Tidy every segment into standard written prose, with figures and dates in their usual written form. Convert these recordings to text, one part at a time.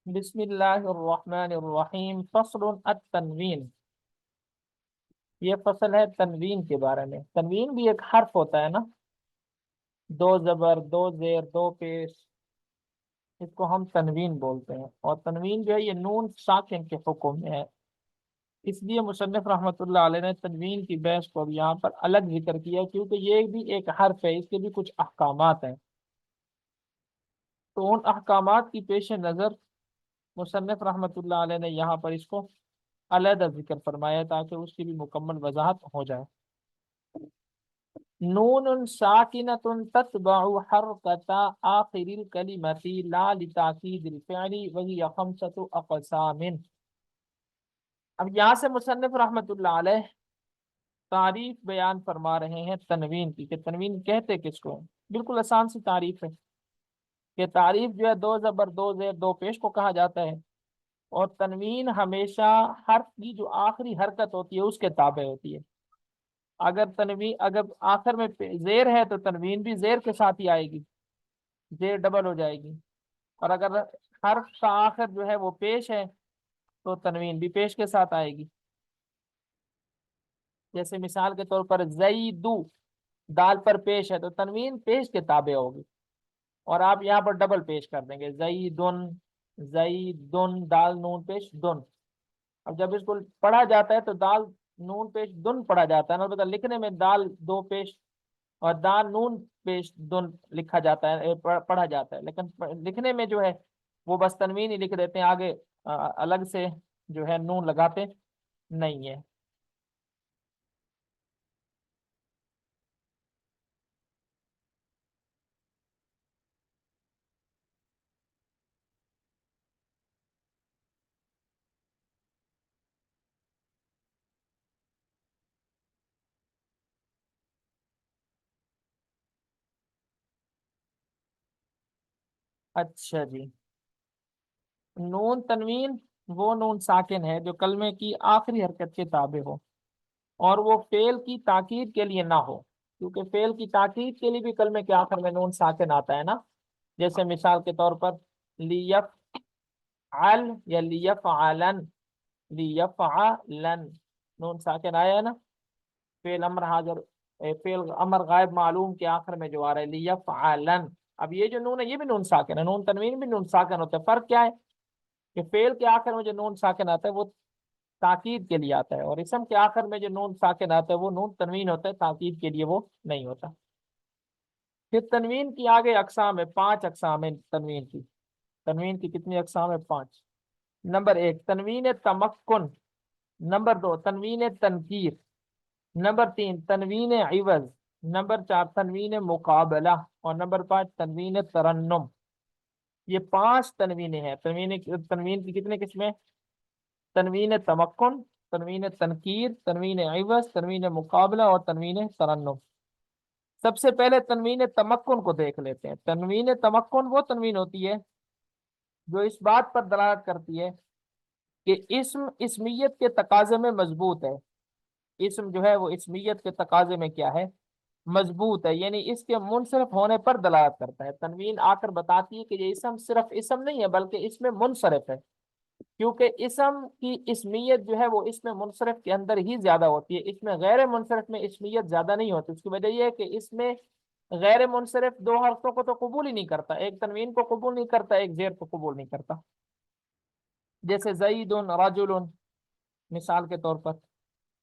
بسم اللہ الرحمن الرحیم فصل التنوین۔ یہ فصل ہے تنوین کے بارے میں۔ تنوین بھی ایک حرف ہوتا ہے نا، دو زبر، دو زیر، دو پیش، اس کو ہم تنوین بولتے ہیں۔ اور تنوین جو ہے یہ نون ساکن کے حکم میں ہے، اس لیے مصنف رحمۃ اللہ علیہ نے تنوین کی بحث کو اب یہاں پر الگ ذکر کیا، کیونکہ یہ بھی ایک حرف ہے، اس کے بھی کچھ احکامات ہیں۔ تو ان احکامات کی پیش نظر مصنف رحمۃ اللہ علیہ نے یہاں پر اس کو علیحدہ ذکر فرمایا تاکہ اس کی بھی مکمل وضاحت ہو جائے۔ نون ساکنۃ تتبع حرکۃ آخر الکلمۃ لا لتاکید الفعل وہی خمسۃ اقسام۔ اب یہاں سے مصنف رحمۃ اللہ علیہ تعریف بیان فرما رہے ہیں تنوین کی، کہ تنوین کہتے کس کو ہیں۔ بالکل آسان سی تعریف ہے کہ تعریف جو ہے دو زبر، دو زیر، دو پیش کو کہا جاتا ہے، اور تنوین ہمیشہ حرف کی جو آخری حرکت ہوتی ہے اس کے تابع ہوتی ہے۔ اگر آخر میں زیر ہے تو تنوین بھی زیر کے ساتھ ہی آئے گی، زیر ڈبل ہو جائے گی۔ اور اگر حرف کا آخر جو ہے وہ پیش ہے تو تنوین بھی پیش کے ساتھ آئے گی۔ جیسے مثال کے طور پر زیدو، دال پر پیش ہے تو تنوین پیش کے تابع ہوگی، اور آپ یہاں پر ڈبل پیش کر دیں گے، زیدن، زیدن، دال نون پیش دن۔ اب جب اس کو پڑھا جاتا ہے تو دال نون پیش دن پڑھا جاتا ہے، البتہ لکھنے میں دال دو پیش اور دال نون پیش دن لکھا جاتا ہے، پڑھا جاتا ہے، لیکن لکھنے میں جو ہے وہ بس تنوین ہی لکھ دیتے ہیں، آگے الگ سے جو ہے نون لگاتے نہیں ہے۔ اچھا جی، نون تنوین وہ نون ساکن ہے جو کلمے کی آخری حرکت کے تابع ہو، اور وہ فعل کی تاکید کے لیے نہ ہو، کیونکہ فعل کی تاکید کے لیے بھی کلمے کے آخر میں نون ساکن آتا ہے نا۔ جیسے مثال کے طور پر لیفعل یا لیفعلن، لیفعلن نون ساکن آیا ہے نا۔ فعل امر حاضر، فعل امر غائب معلوم کے آخر میں جو آ رہا ہے لیفعلن، اب یہ جو نون ہے یہ بھی نون ساکن ہے، نون تنوین بھی نون ساکن ہوتا ہے۔ فرق کیا ہے کہ فعل کے آخر میں جو نون ساکن آتا ہے وہ تاکید کے لیے آتا ہے، اور اسم کے آخر میں جو نون ساکن آتا ہے وہ نون تنوین ہوتا ہے، تاکید کے لیے وہ نہیں ہوتا۔ پھر تنوین کی آگے اقسام ہے، پانچ اقسام ہے تنوین کی۔ تنوین کی کتنی اقسام ہے؟ پانچ۔ نمبر ایک تنوین تمکن، نمبر دو تنوین تنکیر، نمبر تین تنوین عوض، نمبر چار تنوین مقابلہ، اور نمبر پانچ تنوین ترنم۔ یہ پانچ تنوینیں ہیں۔ تنوین کی کتنے قسمیں؟ تنوین تمکن، تنوین تنکیر، تنوین عوض، تنوین مقابلہ اور تنوین ترنم۔ سب سے پہلے تنوین تمکن کو دیکھ لیتے ہیں۔ تنوین تمکن وہ تنوین ہوتی ہے جو اس بات پر دلالت کرتی ہے کہ اسم اسمیت کے تقاضے میں مضبوط ہے۔ اسم جو ہے وہ اسمیت کے تقاضے میں کیا ہے؟ مضبوط ہے، یعنی اس کے منصرف ہونے پر دلالت کرتا ہے۔ تنوین آ کر بتاتی ہے کہ یہ اسم صرف اسم نہیں ہے بلکہ اس میں منصرف ہے، کیونکہ اسم کی اسمیت جو ہے وہ اس میں منصرف کے اندر ہی زیادہ ہوتی ہے، اس میں غیر منصرف میں اسمیت زیادہ نہیں ہوتی۔ اس کی وجہ یہ ہے کہ اس میں غیر منصرف دو حرفوں کو تو قبول ہی نہیں کرتا، ایک تنوین کو قبول نہیں کرتا، ایک زیر کو قبول نہیں کرتا۔ جیسے زید رجل مثال کے طور پر۔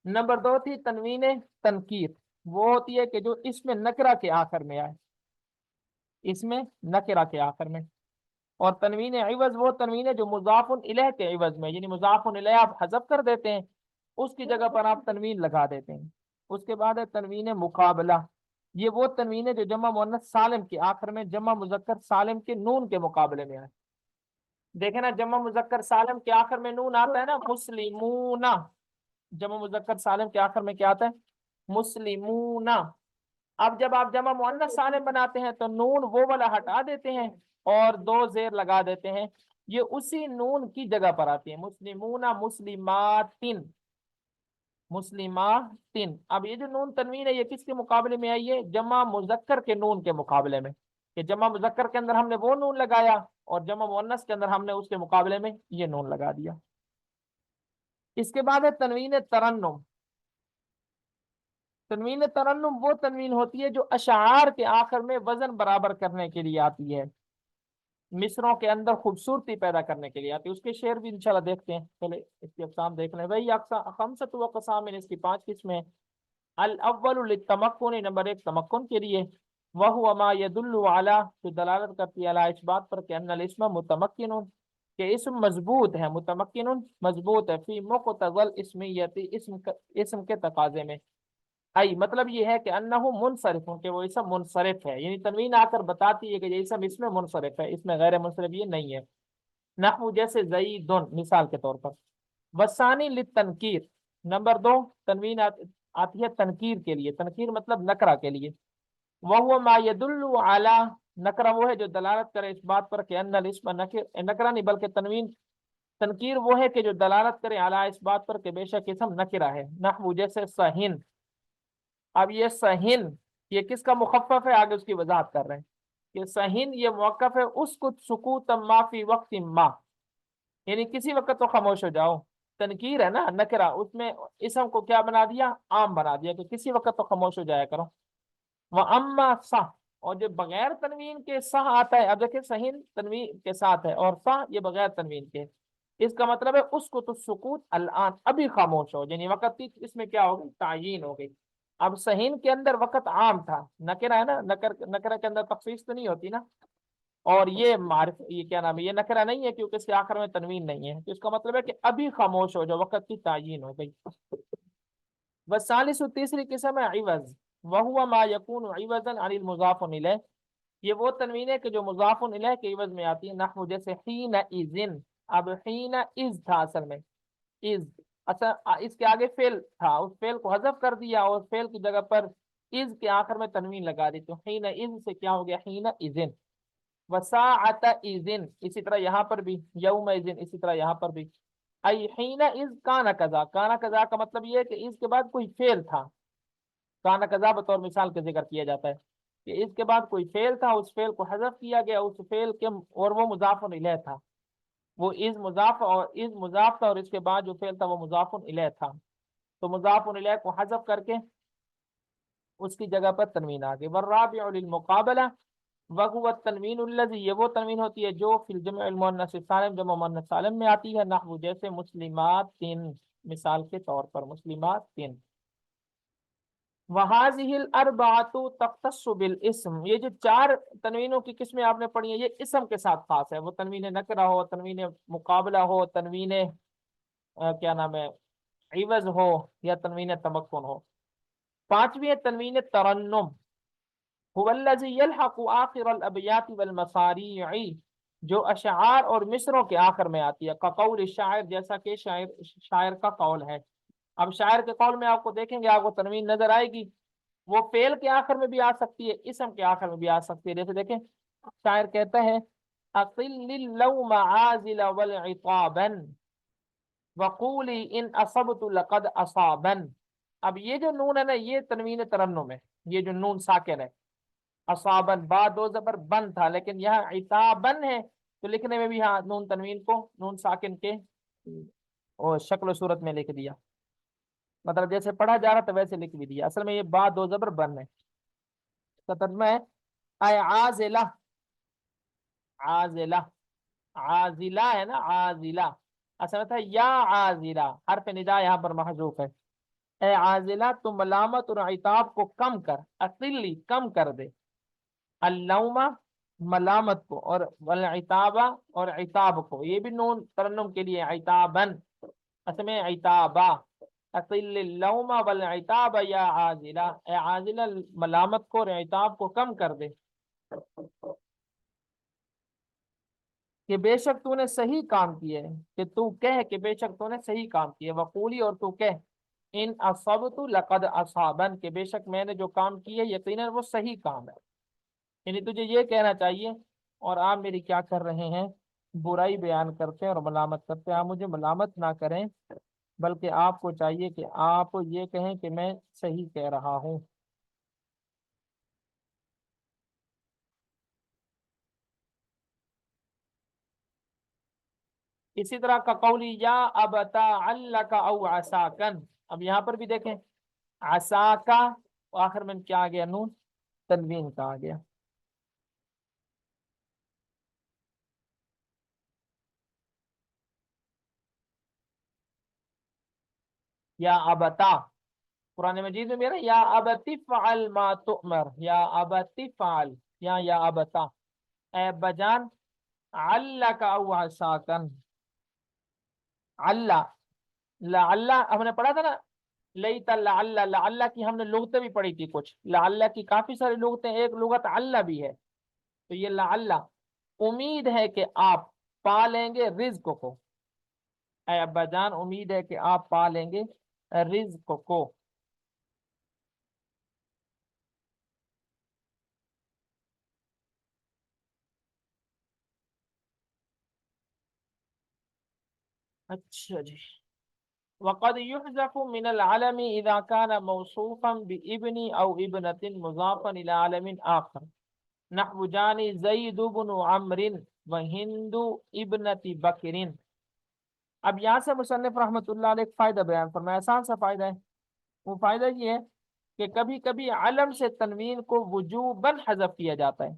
نمبر دو تھی تنوین تنکیر، وہ ہوتی ہے کہ جو اس میں نکرہ کے آخر میں آئے، اس میں نکرہ کے آخر میں۔ اور تنوین عوض وہ تنوین ہے جو مضاف الیہ کے عوض میں، یعنی مضاف الیہ آپ حذف کر دیتے ہیں، اس کی جگہ پر آپ تنوین لگا دیتے ہیں۔ اس کے بعد ہے تنوین مقابلہ، یہ وہ تنوین ہے جو جمع مؤنث سالم کے آخر میں جمع مذکر سالم کے نون کے مقابلے میں آئے۔ دیکھیں نا، جمع مذکر سالم کے آخر میں نون آتا ہے نا، مسلمون، جمع مذکر سالم کے آخر میں کیا آتا ہے؟ مسلمون۔ اب جب آپ جمع مؤنث سالم بناتے ہیں تو نون وہ والا ہٹا دیتے ہیں اور دو زیر لگا دیتے ہیں، یہ اسی نون کی جگہ پر آتی ہے، مسلمون، مسلماتن، مسلماتن۔ اب یہ جو نون تنوین ہے یہ کس کے مقابلے میں آئی ہے؟ جمع مذکر کے نون کے مقابلے میں۔ کہ جمع مذکر کے اندر ہم نے وہ نون لگایا اور جمع مؤنث کے اندر ہم نے اس کے مقابلے میں یہ نون لگا دیا۔ اس کے بعد ہے تنوین ترنم۔ تنوین ترنم وہ تنوین ہوتی ہے جو اشعار کے آخر میں وزن برابر کرنے کے لیے آتی ہے، مصروں کے اندر خوبصورتی پیدا کرنے کے لیے آتی ہے۔ اس کے شعر بھی انشاءاللہ دیکھتے ہیں، پہلے اس کی اقسام دیکھ لیں۔ وہی خمسۃ اقسام، اس کی 5 قسمیں۔ الاول للتمکن، نمبر 1 تمکن کے لیے، وہو ما يدل علی، جو دلالت کرتی ہے علی اس بات پر کہ ان الاسم متمکن، کہ اسم مضبوط ہے، متمکن مضبوط ہے، فی مقتضى الاسمیت، اسم کے تقاضے میں، ای مطلب یہ ہے کہ انہو منصرف، کہ وہ اسم منصرف ہے، یعنی تنوین آ کر بتاتی ہے کہ یہ اسم اس میں منصرف ہے، اس میں غیر منصرف یہ نہیں ہے۔ نحو جیسے زیدن مثال کے طور پر۔ وثانی للتنکیر، نمبر 2 تنوین آتی ہے تنکیر کے لیے، تنکیر مطلب نکرہ کے لیے، وہو ما يدل علی، نکرہ وہ ہے جو دلالت کرے اس بات پر کہ ان الاسم نکرہ نہیں بلکہ تنکیر وہ ہے کہ جو دلالت کرے علی اس بات پر کہ بے شک اسم نکرہ ہے۔ نحو جیسے سہن، اب یہ سہن یہ کس کا مخفف ہے، آگے اس کی وضاحت کر رہے ہیں کہ سہن یہ موقف ہے اسکت سکوتا ما فی وقت ما، یعنی کسی وقت تو خاموش ہو جاؤ، تنکیر ہے نا نکرہ، اس میں اسم کو کیا بنا دیا، عام بنا دیا کہ کسی وقت تو خاموش ہو جایا کرو۔ وَأَمَّا صح، اور جو بغیر تنوین کے صح آتا ہے، اب دیکھیں سہین تنوین کے ساتھ ہے اور صح یہ بغیر تنوین کے، اس کا مطلب ہے اس کو تو سکوت الان، ابھی خاموش ہو، یعنی وقت کی اس میں کیا ہو گئی، تعیین ہو گئی۔ اب سہین کے اندر وقت عام تھا، نکرہ ہے نا، نکرہ کے اندر تخصیص تو نہیں ہوتی نا، اور یہ معرف یہ کیا نام ہے، یہ نکرہ نہیں ہے کیونکہ اس کے آخر میں تنوین نہیں ہے، تو اس کا مطلب ہے کہ ابھی خاموش ہو جو وقت کی تعیین ہو گئی۔ والثالث، تیسری قسم ہے عوض، وہو ما یکون عوضا عن المضاف الیہ، یہ وہ تنوین ہے کہ جو مضاف الیہ کے عوض میں آتی ہے۔ نحو جیسے حین اذن، اب حین اذ تھا اصل میں، اذ اصل اس کے آگے فعل تھا، اس فعل کو حذف کر دیا اور فعل کی جگہ پر اذ کے آخر میں تنوین لگا دی، تو حین اذ سے کیا ہو گیا، حین اذن۔ وساعت اذن، اسی طرح یہاں پر بھی، یوم اذن اسی طرح یہاں پر بھی۔ ای حین اذ کان کذا، کان کذا کا مطلب یہ ہے کہ اس کے بعد کوئی فعل تھا، کان کذا بطور مثال کے ذکر کیا جاتا ہے کہ اس کے بعد کوئی فعل تھا، اس فعل کو حذف کیا گیا، اس فعل کے اور وہ مضاف الیہ تھا، وہ از مضاف تھا اور اس کے بعد جو فعل تھا وہ مضاف الیہ تھا، تو مضاف الیہ کو حذف کر کے اس کی جگہ پر تنوین آ گئی۔ والرابع للمقابلہ، وهو التنوین الذی، یہ وہ تنوین ہوتی ہے جو فی الجمع المؤنث السالم، جمع مؤنث سالم میں آتی ہے۔ نحو جیسے مسلمات، مثال کے طور پر مسلمات 3۔ وَهَذِهِ الْأَرْبَعَةُ تَخْتَصُّ بِالْإِسْمِ، یہ جو 4 تنوینوں کی قسمیں آپ نے پڑھی ہیں یہ اسم کے ساتھ خاص ہے، وہ تنوین نکرہ ہو، تنوین مقابلہ ہو، تنوین کیا نام ہے عوض ہو، یا تنوین تمکن ہو۔ 5ویں تنوین ترنم، هو الذي يلحق آخر الابیات والمصاریع، جو اشعار اور مصروں کے آخر میں آتی ہے، كقول الشاعر، جیسا کہ شاعر کا قول ہے۔ اب شاعر کے قول میں آپ کو دیکھیں گے، آپ کو تنوین نظر آئے گی، وہ فعل کے آخر میں بھی آ سکتی ہے، اسم کے آخر میں بھی آ سکتی ہے، جیسے دیکھیں شاعر کہتا ہے اقل اللوم عازل والعطابا وقولی ان اصبت لقد اصابا۔ اب یہ جو نون ہے نا یہ تنوین ترنم ہے، یہ جو نون ساکن ہے، اصابن با 2 زبر بن تھا لیکن یہاں عطابن ہے، تو لکھنے میں بھی ہاں نون تنوین کو نون ساکن کے اور شکل و صورت میں لکھ دیا، مطلب جیسے پڑھا جا رہا تھا ویسے لکھ بھی دیا، اصل میں یہ با 2 زبر بن ہے۔ تو ترجمہ ہے اے عازلہ، عازلہ، عازلہ ہے نا، عازلہ اصل میں تھا یا عازلہ، حرف ندا یہاں پر محذوف ہے۔ اے عازلہ تم ملامت اور عتاب کو کم کر، اقلی کم کر دے، اللوم ملامت کو، اور والعتابہ اور عتاب کو، یہ بھی نون ترنم کے لیے عتابن، اصل میں عتابہ، اقل اللوم والعتاب یا عازلہ، اے عازلہ ملامت کو اور عتاب کو کم کر دے، کہ بے شک تو نے صحیح کام کیے، کہ تو کہہ کہ بے شک تو نے صحیح کام کیے، وقولی اور تو کہہ ان اصبت لقد اصابن، کہ بے شک میں نے جو کام کیے یقیناً وہ صحیح کام ہے، یعنی تجھے یہ کہنا چاہیے، اور آپ میری کیا کر رہے ہیں، برائی بیان کرتے ہیں اور ملامت کرتے ہیں، آپ مجھے ملامت نہ کریں بلکہ آپ کو چاہیے کہ آپ یہ کہیں کہ میں صحیح کہہ رہا ہوں۔ اسی طرح کا قولی یا ابتا علک او عساکن، اب یہاں پر بھی دیکھیں عساکا، آخر میں کیا آ گیا؟ نون تنوین کا آ گیا. یا ابتا، قرآن مجید میں میرا یا ابتی فعل ما تؤمر، یا ابتی فعل، یا ابتا، اے بجان، علک او عساکن، اللہ، لعل ہم نے پڑھا تھا نا، لیت لعل، لعل کی ہم نے لغتیں بھی پڑھی تھی کچھ، لعل کی کافی ساری لغتیں، ایک لغت اللہ بھی ہے. تو یہ لعل امید ہے کہ آپ پا لیں گے رزق کو، اے ابا جان امید ہے کہ آپ پا لیں گے رزق کو. اچھا جی. وقد يحذف من العلم اذا كان موصوفا بابن او ابنة مضافا الى علم اخر، نحو جانی زید بن عمرو وہند ابنت بکر. اب یہاں سے مصنف رحمۃ اللہ علیہ ایک فائدہ بیان فرمایا، آسان سا فائدہ ہے. وہ فائدہ یہ ہے کہ کبھی کبھی علم سے تنوین کو وجوباً حذف کیا جاتا ہے،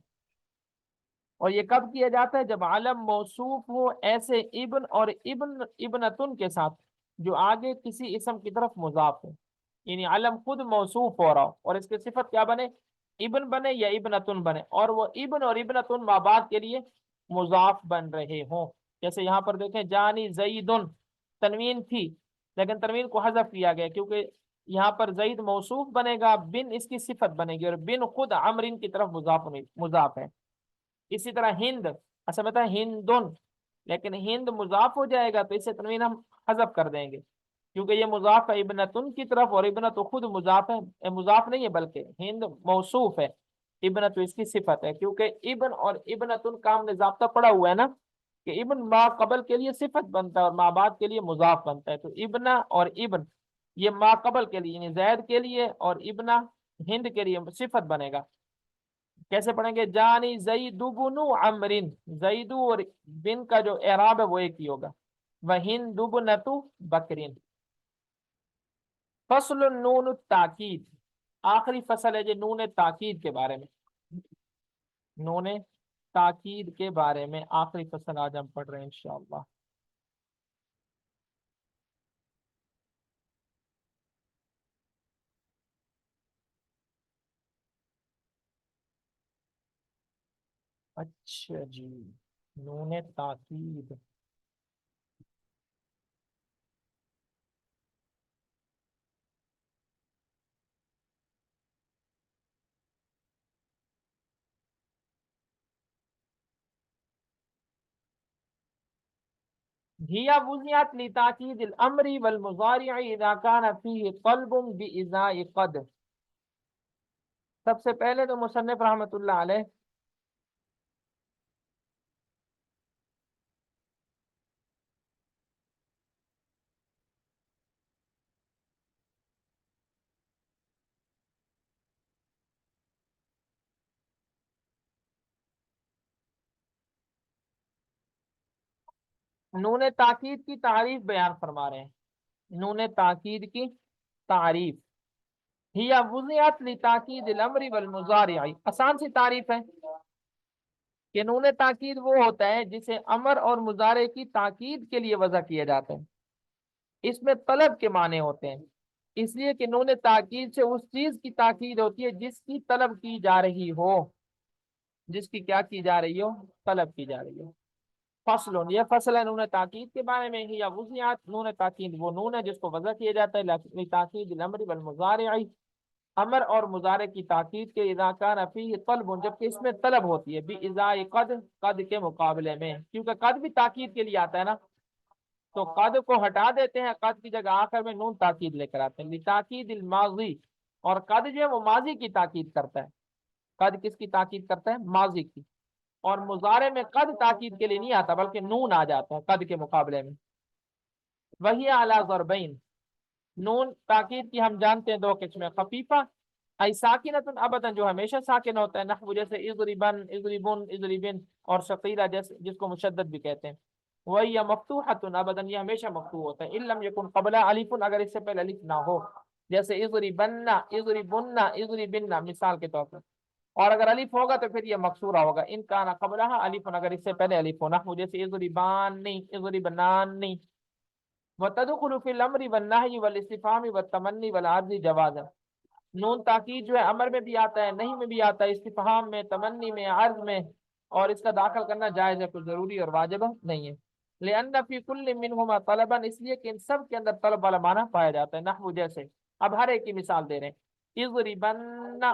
اور یہ کب کیا جاتا ہے؟ جب علم موصوف ہو ایسے ابن اور ابنتن کے ساتھ جو آگے کسی اسم کی طرف مضاف ہے. یعنی علم خود موصوف ہو رہا ہو اور اس کی صفت کیا بنے؟ ابن بنے یا ابنتن بنے، اور وہ ابن اور ابنتن ماں بعد کے لیے مضاف بن رہے ہوں. جیسے یہاں پر دیکھیں جانی زیدن، تنوین تھی لیکن تنوین کو حذف کیا گیا کیونکہ یہاں پر زید موصوف بنے گا، بن اس کی صفت بنے گی، اور بن خود عمرن کی طرف مضاف ہے. اسی طرح ہند، اصل میں تھا ہندن، لیکن ہند مضاف ہو جائے گا تو اسے تنوین ہم حذف کر دیں گے کیونکہ یہ مضاف ہے ابنتن کی طرف، اور ابنت خود مضاف ہے، مضاف نہیں ہے بلکہ ہند موصوف ہے، ابنت اس کی صفت ہے. کیونکہ ابن اور ابنتن کا ہم نے ضابطہ پڑا ہوا ہے نا کہ ابن ما قبل کے لیے صفت بنتا ہے اور ما بعد کے لیے مضاف بنتا ہے. تو ابنا اور ابن یہ ما قبل کے لیے یعنی زید کے لیے، اور ابنا ہند کے لیے صفت بنے گا. کیسے پڑھیں گے؟ جانی زید بن عمرو، زید اور بن کا جو اعراب ہے وہ ایک ہی ہوگا. وہند بنت بکرین. فصل نون التاکید، آخری فصل ہے جو نون تاکید کے بارے میں، نون تاکید کے بارے میں آخری فصل آج ہم پڑھ رہے ہیں انشاءاللہ. اچھا جی، نون تاکید. هي وضعت لتاکید الامر والمضارع اذا كان فيه طلب بإزاء قد. سب سے پہلے تو مصنف رحمۃ اللہ علیہ نون تاکید کی تعریف بیان فرما رہے ہیں. نون تاکید کی تعریف، ہی وضعت لتاکید الامر والمضارع، آسان سی تعریف ہے کہ نون تاکید وہ ہوتا ہے جسے امر اور مضارع کی تاکید کے لیے وضع کیا جاتا ہے. اس میں طلب کے معنی ہوتے ہیں، اس لیے کہ نون تاکید سے اس چیز کی تاکید ہوتی ہے جس کی طلب کی جا رہی ہو، جس کی کیا کی جا رہی ہو؟ طلب کی جا رہی ہو. فصل، یہ فصل ہے نون تاکید کے بارے میں. ہی یا وضعت، نون تاکید وہ نون ہے جس کو وضع کیا جاتا ہے تاکید الامر والمضارع، امر اور مضارع کی تاکید کے، اذا کان فیہ طلب، جبکہ اس میں طلب ہوتی ہے، بإزاء قد، قد کے مقابلے میں، کیونکہ قد بھی تاکید کے لیے آتا ہے نا، تو قد کو ہٹا دیتے ہیں، قد کی جگہ آخر میں نون تاکید لے کر آتے ہیں. لتاکید الماضی، اور قد جو ہے وہ ماضی کی تاکید کرتا ہے. قد کس کی تاکید کرتا ہے؟ ماضی کی. اور مضارع میں قد تاکید کے لیے نہیں آتا بلکہ نون آ جاتا ہے قد کے مقابلے میں. وہی اعلی ضربین، نون تاکید کی ہم جانتے ہیں دو قسمیں، خفیفہ ای ساکنتن ابدا جو ہمیشہ ساکن ہوتا ہے، نحو جیسے اضربن، اضربن، اضربن، اور ثقیلہ جس کو مشدد بھی کہتے ہیں. وہی مفتوحۃ ابدن، یہ ہمیشہ مفتوح ہوتا ہے، ان لم یکن قبل الف، اگر اس سے پہلے الف نہ ہو، جیسے اضربن اضربن اضربن مثال کے طور پر، اور اگر الف ہوگا تو پھر یہ مکسورہ ہوگا، ان کان قبلها الف، اگر اس سے پہلے الف ہونا ہو، جیسے اضربان اضربنان، وتدخل فی الامر والنهی والاستفهام والتمنی والعرض جوازا، نون تاکید جو ہے امر میں بھی آتا ہے، نہیں میں بھی آتا ہے، استفہام میں، تمنی میں، عرض میں، اور اس کا داخل کرنا جائز ہے، کوئی ضروری اور واجب نہیں ہے، لأن فی کل منہما طلبا، اس لیے کہ ان سب کے اندر طلب والا معنی پایا جاتا ہے، نحو جیسے، اب ہر ایک کی مثال دے رہے ہیں، اضربن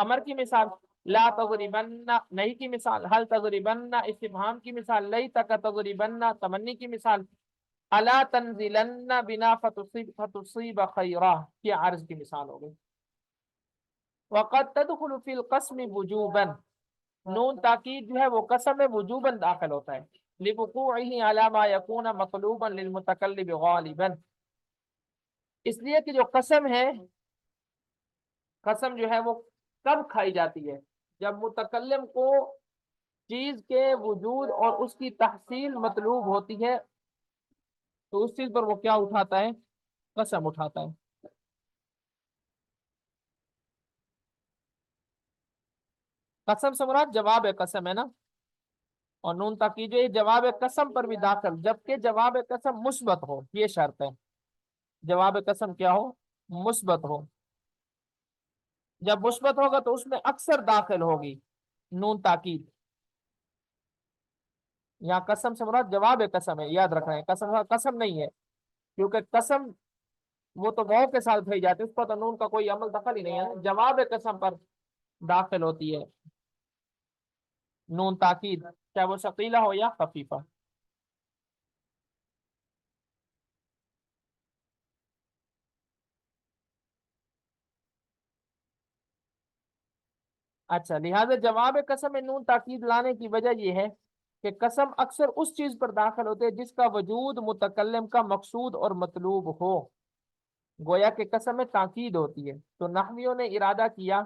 امر کی مثال، لا تضربن نہیں کی مثال، هل تضربن استفہام کی مثال، لیتک تضربن تمنی کی مثال، الا تنزلن بنا فتصیب خیرہ یہ عرض کی مثال ہو گئی۔ وقد تدخل فی القسم وجوبا، نون تاکید جو ہے وہ قسم میں وجوبا داخل ہوتا ہے، لوقوعه على ما يكون مطلوبا للمتکلم غالبا، اس لیے کہ جو قسم ہے، قسم جو ہے وہ کب کھائی جاتی ہے، جب متکلم کو چیز کے وجود اور اس کی تحصیل مطلوب ہوتی ہے، تو اس چیز پر وہ کیا اٹھاتا ہے، قسم اٹھاتا ہے۔ قسم سے مراد جواب قسم ہے نا، اور نون تاکید جو ہے جواب قسم پر بھی داخل، جبکہ جواب قسم مثبت ہو، یہ شرط ہے، جواب قسم کیا ہو، مثبت ہو، جب مثبت ہوگا تو اس میں اکثر داخل ہوگی نون تاکید، یا قسم سے مراد جواب قسم ہے، یاد رکھ رہے ہیں، قسم قسم نہیں ہے، کیونکہ قسم وہ تو واو کے ساتھ بھیج جاتی ہے، اس پر تو نون کا کوئی عمل دخل ہی نہیں ہے، جواب قسم پر داخل ہوتی ہے نون تاکید، چاہے وہ ثقیلہ ہو یا خفیفہ۔ اچھا، لہٰذا جواب قسم میں نون تاکید لانے کی وجہ یہ ہے کہ قسم اکثر اس چیز پر داخل ہوتے ہے جس کا وجود متکلم کا مقصود اور مطلوب ہو، گویا کہ قسم میں تاکید ہوتی ہے، تو نحویوں نے ارادہ کیا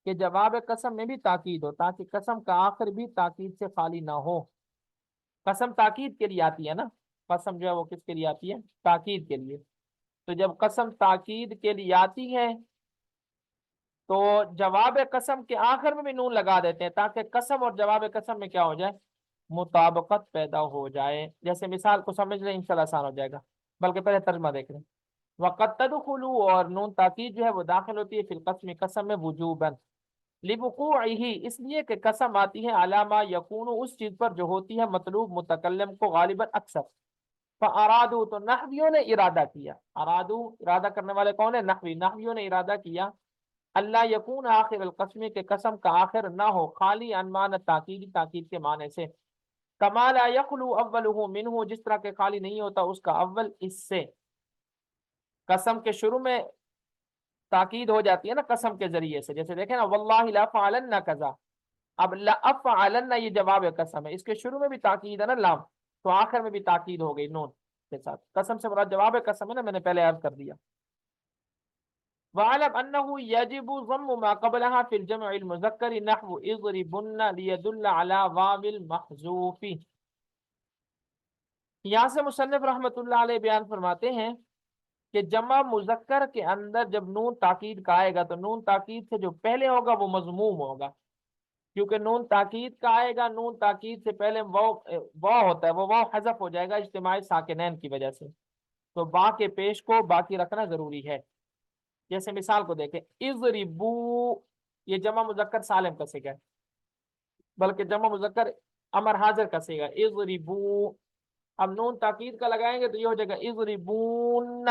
کہ جواب قسم میں بھی تاکید ہو، تاکہ قسم کا آخر بھی تاکید سے خالی نہ ہو، قسم تاکید کے لیے آتی ہے نا، قسم جو ہے وہ کس کے لیے آتی ہے، تاکید کے لیے، تو جب قسم تاکید کے لیے آتی ہے تو جواب قسم کے آخر میں بھی نون لگا دیتے ہیں، تاکہ قسم اور جواب قسم میں کیا ہو جائے، مطابقت پیدا ہو جائے، جیسے مثال کو سمجھ لیں انشاءاللہ آسان ہو جائے گا، بلکہ پہلے ترجمہ دیکھ لیں، وقت تدخل، اور نون تاکید جو ہے وہ داخل ہوتی ہے فی القسم قسم میں وجوبا، لوقوعہ اس لیے کہ قسم آتی ہے علامہ یکون اس چیز پر جو ہوتی ہے مطلوب متکلم کو غالباً اکثر، فارادو تو نحویوں نے ارادہ کیا، ارادو ارادہ کرنے والے کون ہیں، نحوی، نحویوں نے ارادہ کیا اللہ یکون آخر القسم کے قسم کا آخر نہ ہو خالی انمان تاکید، تاکید کے معنی سے، کما لا یخلو اولہ منہ جس طرح کہ خالی نہیں ہوتا اس کا اول اس سے، قسم کے شروع میں تاکید ہو جاتی ہے نا قسم کے ذریعے سے، جیسے دیکھیں نا واللہ لافعلن کذا، اب لافعلن یہ جواب قسم ہے، اس کے شروع میں بھی تاکید ہے نا لام، تو آخر میں بھی تاکید ہو گئی نون کے ساتھ، قسم سے مراد جواب قسم ہے نا، میں نے پہلے عرض کر دیا۔ وَعَلَمْ أَنَّهُ يَجِبُ ضَمُّ مَا قَبْلَهَا فِي الْجَمْعِ الْمُذَكَّرِ نَحْوُ اضْرِبُنَّ لِيَدُلَّ عَلَى وَاوِ الْمَحْذُوفِ، یہاں سے مصنف رحمۃ اللہ علیہ بیان فرماتے ہیں کہ جمع مذکر کے اندر جب نون تاکید کا آئے گا تو نون تاکید سے جو پہلے ہوگا وہ مضموم ہوگا، کیونکہ نون تاکید کا آئے گا، نون تاکید سے پہلے واو ہوتا ہے، وہ واو حذف ہو جائے گا اجتماعی ساکنین کی وجہ سے، تو با کے پیش کو باقی رکھنا ضروری ہے، جیسے مثال کو دیکھیں اضربو، یہ جمع مذکر سالم کا صیغہ ہے، بلکہ جمع مذکر امر حاضر کا صیغہ ہے، اضربو، اب نون تاکید کا لگائیں گے تو یہ ہو جائے گا اضربون،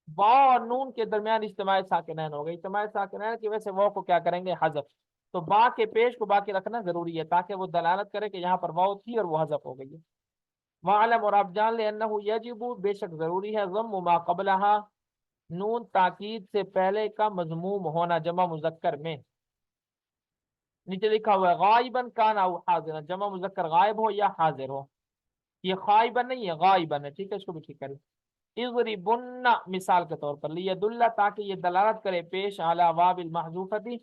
واو اور نون کے درمیان اجتماعی ساکنین ہو گئی، اجتماعی ساکنین کی وجہ سے واو کو کیا کریں گے، حذف، تو با کے پیش کو باقی رکھنا ضروری ہے تاکہ وہ دلالت کرے کہ یہاں پر واو تھی اور وہ حذف ہو گئی ہے۔ وَعَلَمْ، اور آپ جان لیں، انہ یجب بے شک ضروری ہے، ضم ما قبلها نون تاکید سے پہلے کا مضموم ہونا جمع مذکر میں، نیچے لکھا ہوا ہے غائباً کان او حاضرا، جمع مذکر غائب ہو یا حاضر ہو، یہ غائباً نہیں ہے غائباً ہے، ٹھیک ہے، اس کو بھی ٹھیک کریں، اضربن مثال کے طور پر، لیدل تاکہ یہ دلالت کرے پیش علی واو المحذوفتی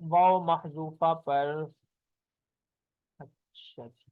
واو محذوفہ پر، اچھا جی،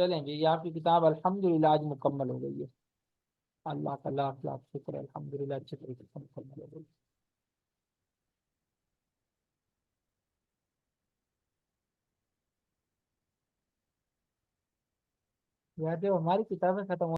چلیں جی، یہ آپ کی کتاب الحمدللہ آج مکمل ہو گئی ہے۔ اللہ کا لاکھ لاکھ شکر ہے، الحمدللہ اچھے طریقے سے مکمل ہو گئی۔ یاد ہے ہماری کتابیں ختم